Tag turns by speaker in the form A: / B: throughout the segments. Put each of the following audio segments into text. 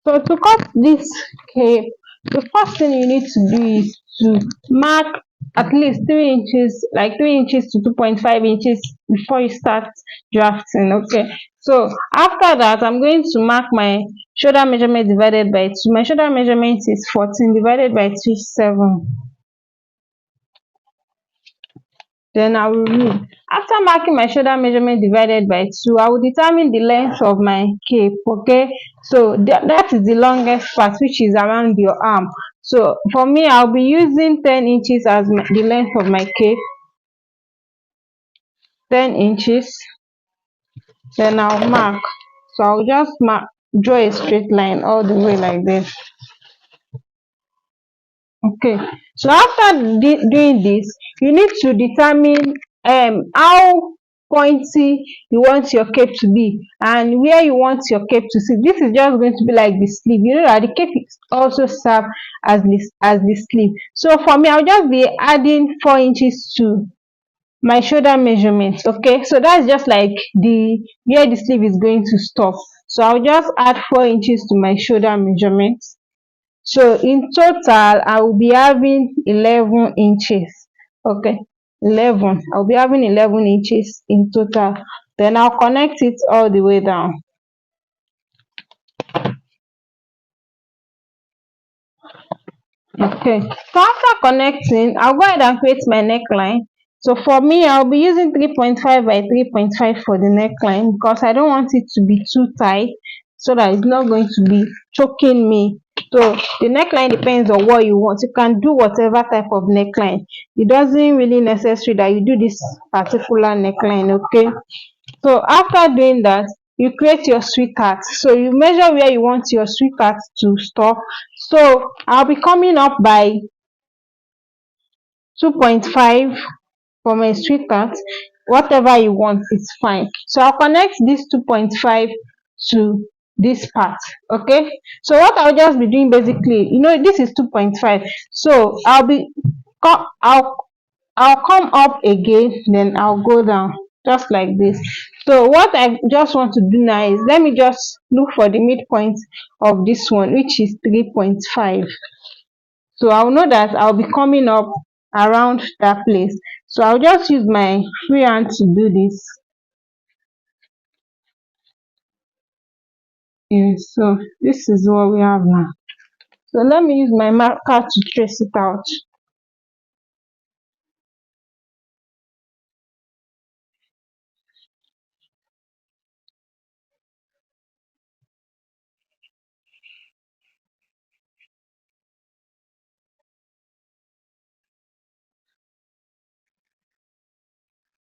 A: So to cut this cape, the first thing you need to do is to mark at least 3 inches, like 3 inches to 2.5 inches before you start drafting. Okay. So after that, I'm going to mark my shoulder measurement divided by 2. My shoulder measurement is 14 divided by 2 is 7. Then I will read. After marking my shoulder measurement divided by 2, I will determine the length of my cape. Okay, so that is the longest part, which is around your arm. So for me, I'll be using 10 inches as the length of my cape. 10 inches. Then I'll mark. So I'll just mark, draw a straight line all the way like this. Okay, so after doing this, you need to determine how pointy you want your cape to be and where you want your cape to sit. This is just going to be like the sleeve. You know that the cape is also serve as the sleeve. So for me, I'll just be adding 4 inches to my shoulder measurement. Okay, so that's just like the where the sleeve is going to stop. So I'll just add 4 inches to my shoulder measurement. So in total, I will be having 11 inches. Okay, 11. I'll be having 11 inches in total. Then I'll connect it all the way down. Okay, so after connecting, I'll go ahead and create my neckline. So for me, I'll be using 3.5 by 3.5 for the neckline because I don't want it to be too tight so that it's not going to be choking me. So the neckline depends on what you want. You can do whatever type of neckline. It doesn't really necessary that you do this particular neckline. Okay, so after doing that, you create your sweetheart. So you measure where you want your sweetheart to stop. So I'll be coming up by 2.5 for my sweetheart. Whatever you want is fine. So I'll connect this 2.5 to this part. Okay, so what I'll just be doing basically, this is 2.5. So I'll come up again, then I'll go down just like this. So what I just want to do now is, let me just look for the midpoint of this one, which is 3.5. So I'll know that I'll be coming up around that place. So I'll just use my free hand to do this. Yeah, so this is what we have now. So let me use my marker to trace it out.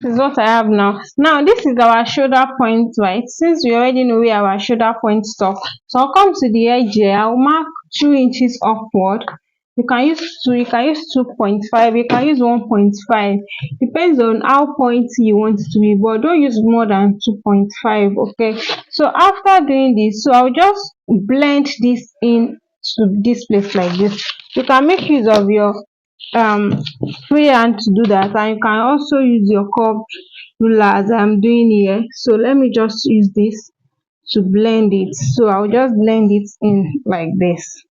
A: This is what I have now. Now this is our shoulder point, right? Since we already know where our shoulder point stop, so I'll come to the edge here. I'll mark 2 inches upward. You can use 2, you can use 2.5, you can use 1.5. Depends on how pointy you want it to be, but don't use more than 2.5. Okay. So after doing this, so I'll just blend this in to this place like this. You can make use of your free hand to do that, and you can also use your curved ruler as I'm doing here. So let me just use this to blend it. So I'll just blend it in like this,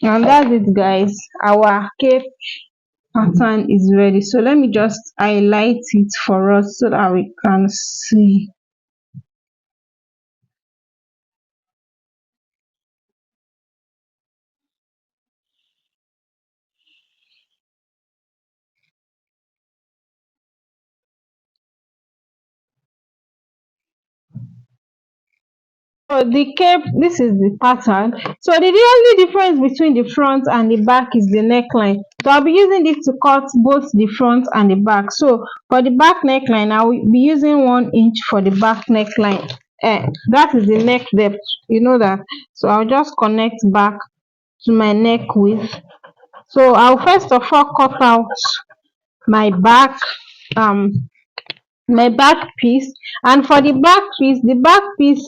A: and that's it, guys. Our cape pattern is ready. So let me just highlight it for us so that we can see. So the cape, this is the pattern. So the only difference between the front and the back is the neckline. So I'll be using this to cut both the front and the back. So for the back neckline, I will be using 1 inch for the back neckline. That is the neck depth, you know that. So I'll just connect back to my neck width. So I'll first of all cut out my back um my back piece, and for the back piece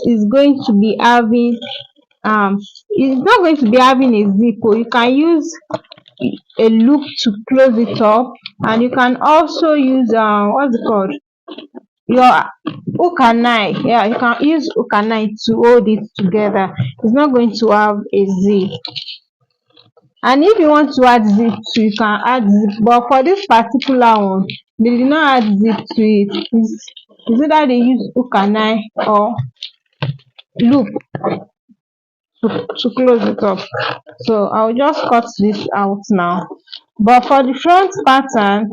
A: is going to be having it's not going to be having a zip. Or you can use a loop to close it up, and you can also use what's it called, your hook and eye, yeah, you can use hook and eye to hold it together. It's not going to have a zip. And if you want to add zip to, you can add zip, but for this particular one they did not add zip to it. It's either they use hook and eye or loop to close it up. So I'll just cut this out now. But for the front pattern,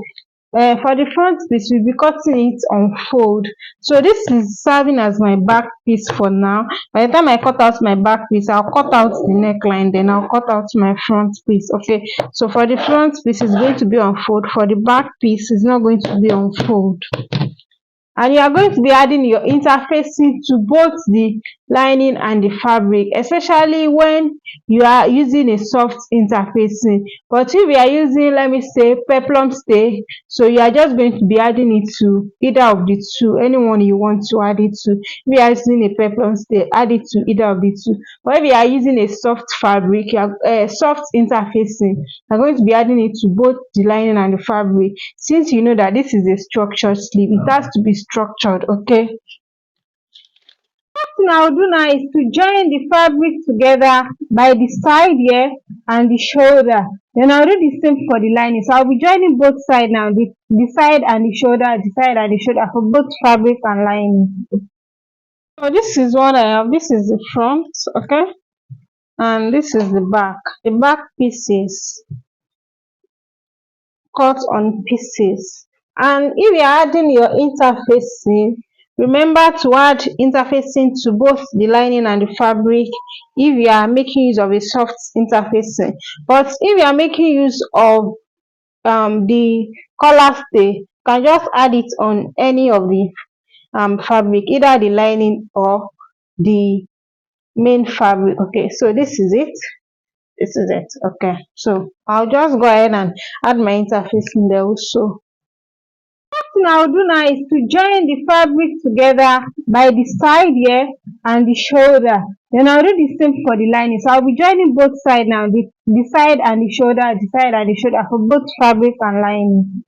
A: for the front piece we'll be cutting it on fold. So this is serving as my back piece for now. By the time I cut out my back piece, I'll cut out the neckline, then I'll cut out my front piece. Okay, so for the front piece is going to be on fold, for the back piece is not going to be on fold. And you are going to be adding your interfacing to both the lining and the fabric, especially when you are using a soft interfacing. But if you are using, let me say, peplum stay, so you are just going to be adding it to either of the two, anyone you want to add it to. If you are using a peplum stay, add it to either of the two. But if you are using a soft fabric, soft interfacing, you are going to be adding it to both the lining and the fabric. Since you know that this is a structured sleeve, it has to be structured. Okay, thing I will do now is to join the fabric together by the side here and the shoulder. Then I'll do the same for the lining. So I'll be joining both sides now, the side and the shoulder, the side and the shoulder for both fabric and lining. So this is what I have. This is the front, okay, and this is the back. The back pieces cut on pieces. And if you are adding your interfacing, remember to add interfacing to both the lining and the fabric if you are making use of a soft interfacing. But if you are making use of the collar stay, you can just add it on any of the fabric, either the lining or the main fabric. Okay, so this is it. This is it. Okay, so I'll just go ahead and add my interfacing there also. Thing I will do now is to join the fabric together by the side here and the shoulder. Then I'll do the same for the lining. So I'll be joining both sides now, the side and the shoulder, the side and the shoulder for both fabric and lining.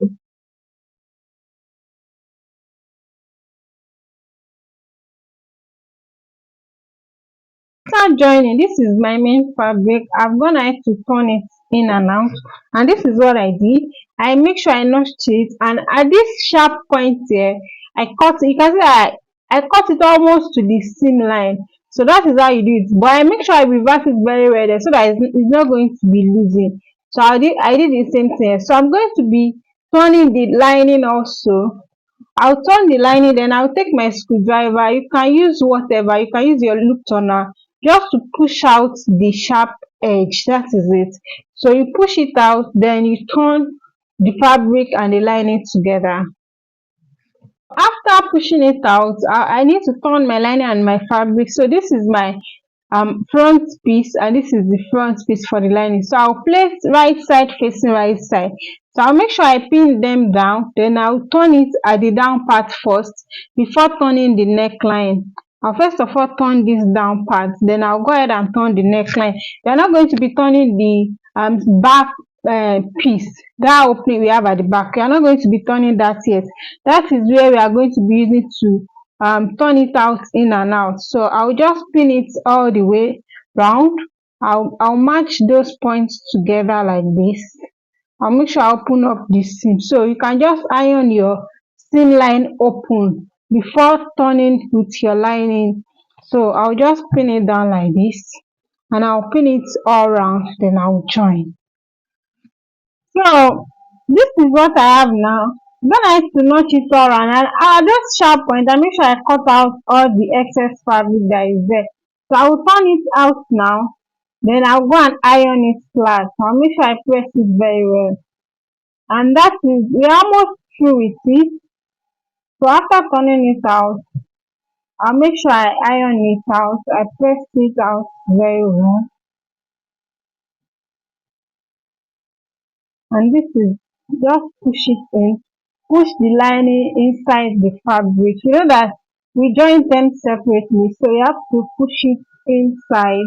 A: After joining, this is my main fabric. I've gone ahead to turn it in and out, and this is what I did. I make sure I notched it, and at this sharp point here, I cut it. You can see I cut it almost to the seam line. So that is how you do it. But I make sure I reverse it very well there so that it's not going to be losing. So I did the same thing. So I'm going to be turning the lining also. I'll turn the lining, then I'll take my screwdriver. You can use whatever, you can use your loop turner just to push out the sharp edge. That is it. So you push it out, then you turn the fabric and the lining together. After pushing it out, I need to turn my lining and my fabric. So this is my front piece, and this is the front piece for the lining. So I'll place right side facing right side. So I'll make sure I pin them down, then I'll turn it at the down part first before turning the neckline. I'll first of all turn this down part, then I'll go ahead and turn the neckline. You're not going to be turning the back piece, that opening we have at the back. You're not going to be turning that yet. That is where we are going to be using to turn it out in and out. So I'll just pin it all the way round. I'll match those points together like this. I'll make sure I open up the seam, so you can just iron your seam line open before turning with your lining. So I'll just pin it down like this, and I'll pin it all round, then I'll join. So this is what I have now. Then I have to notch it all around, and at this sharp point I make sure I cut out all the excess fabric that is there. So I will turn it out now, then I'll go and iron it flat. I'll make sure I press it very well, and that is, we're almost through with it. So after turning it out, I'll make sure I iron it out. I press it out very well, and this is, just push it in, push the lining inside the fabric. You know that we join them separately, so you have to push it inside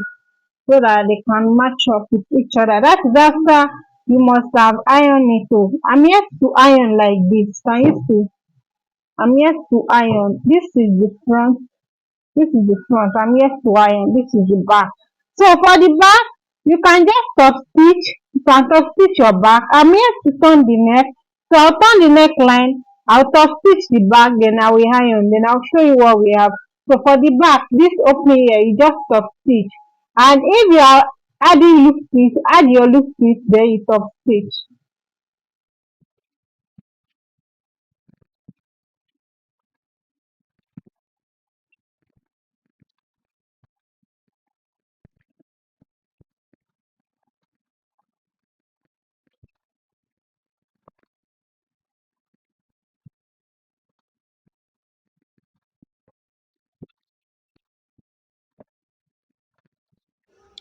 A: so that they can match up with each other. That is after you must have ironed it. Oh, I'm yet to iron like this. Can you see? I'm yet to iron. This is the front. I'm yet to iron. This is the back. So for the back, you can just top stitch. You can top stitch your back. I'm yet to turn the neck. So I'll turn the neckline. I'll top stitch the back. Then I will iron. Then I'll show you what we have. So for the back, this opening here, you just top stitch. And if you are adding loop stitch, add your loop stitch. Then you top stitch.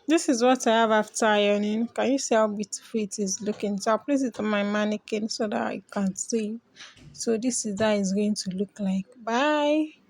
B: This is what I have after ironing. Can you see how beautiful it is looking? So I'll place it on my mannequin so that I can see. So this is how it's going to look like. Bye.